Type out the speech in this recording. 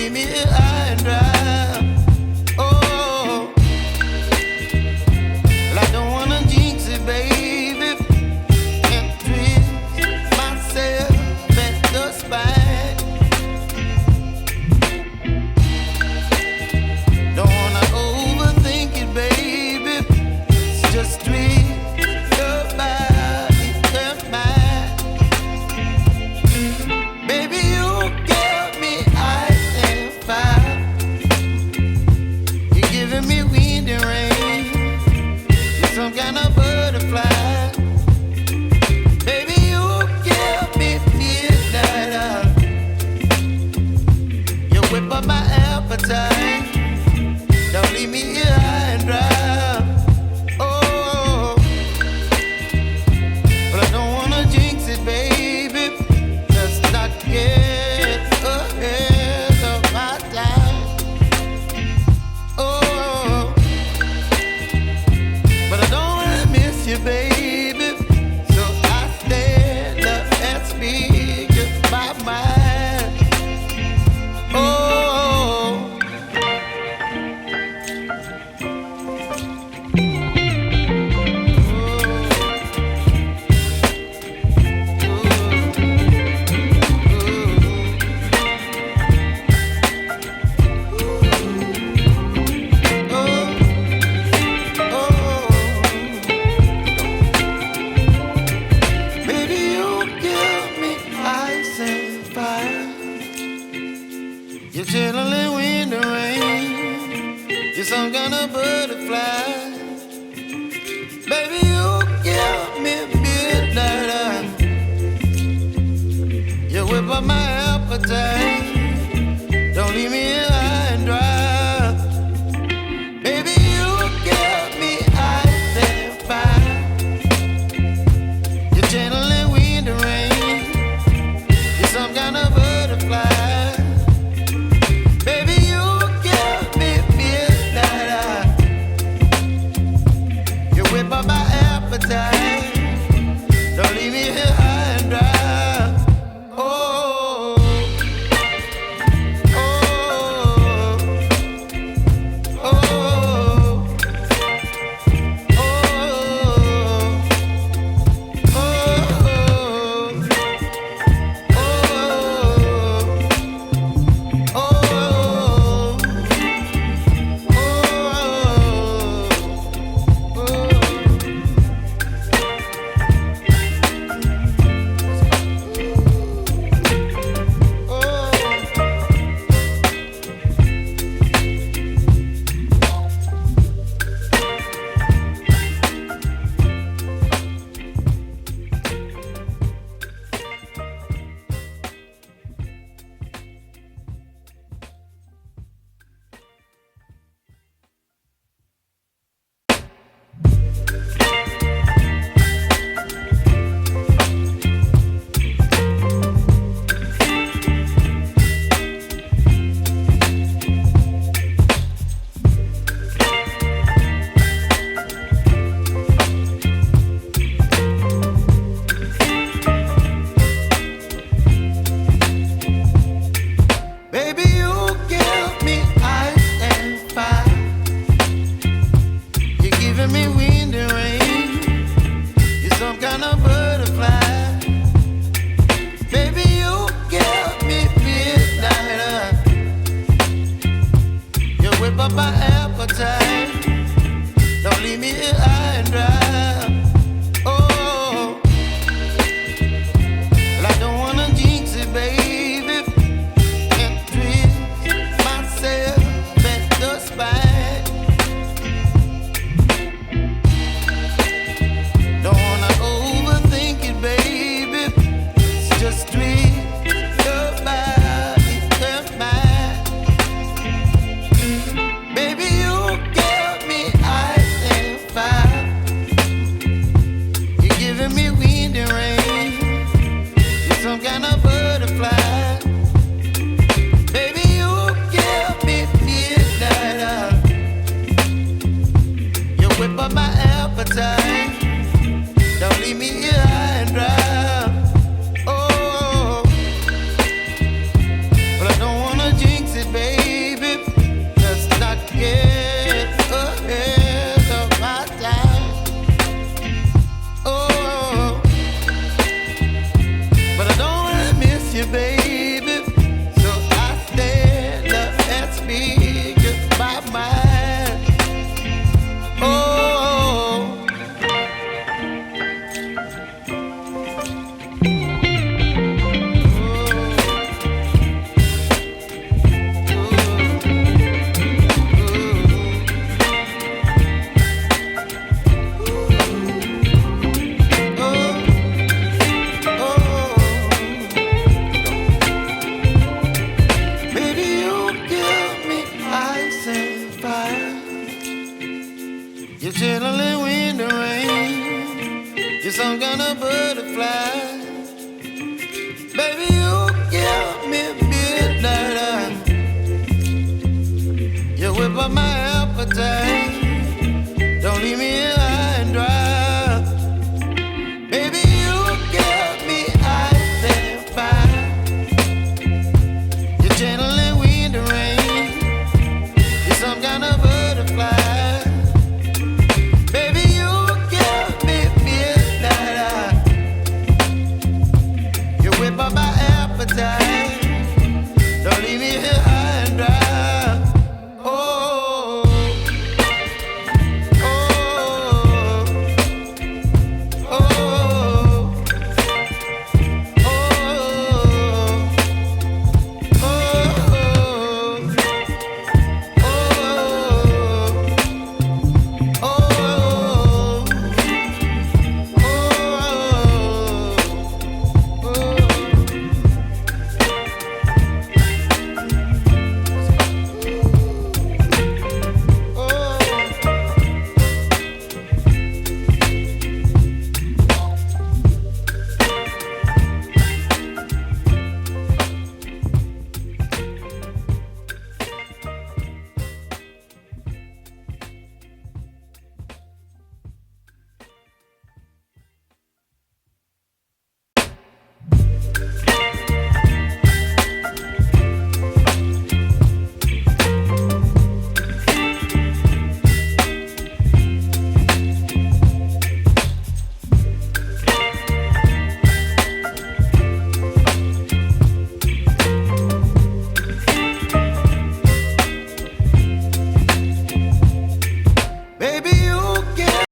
leave me here high and dry. Oh, well, I don't wanna jinx it, baby, and twist myself at the spine. Don't wanna overthink it, baby. It's just twist your body and mine. Baby, you give me ice and fire. You're giving me wind and rain. You're some kind of butterfly. Baby, you give me midnight. You whip up my appetite. Don't leave me here high and dry. Oh, but I don't wanna jinx it, baby. Let's not get ahead of my time. Oh, but I don't wanna miss you, baby. So I stand up and speak just my mind. Oh. Baby, you give me ice and fire. You're chilling wind and rain. You're some kind of butterfly. Baby, you give me midnight. You whip up my appetite. Don't leave me here high and dry. Baby, you give me ice and fire. You're channeling wind and rain. You're some kind of butterfly. Baby, you give me midnight. You whip up my appetite. Don't leave me here high and dry. Oh, oh, oh, oh, baby, you give me ice and fire. You're giving me wind and rain. You're some kind of butterfly. Baby, you give me midnight. You whip up my appetite. Don't leave me here high and dry. Oh, well, I don't wanna jinx it, baby, and twist myself at the spine. Don't wanna overthink it, baby. It's just twist your body and mine. Baby, you give me ice and fire. some kind of butterfly. Baby, you give me midnight. You whip up my appetite. Don't leave me here high and dry. Baby, you give me ice and fire. You're channeling wind and rain. You're some kind of butterfly. Baby, you give me midnight. You whip up my appetite. Don't leave me here high.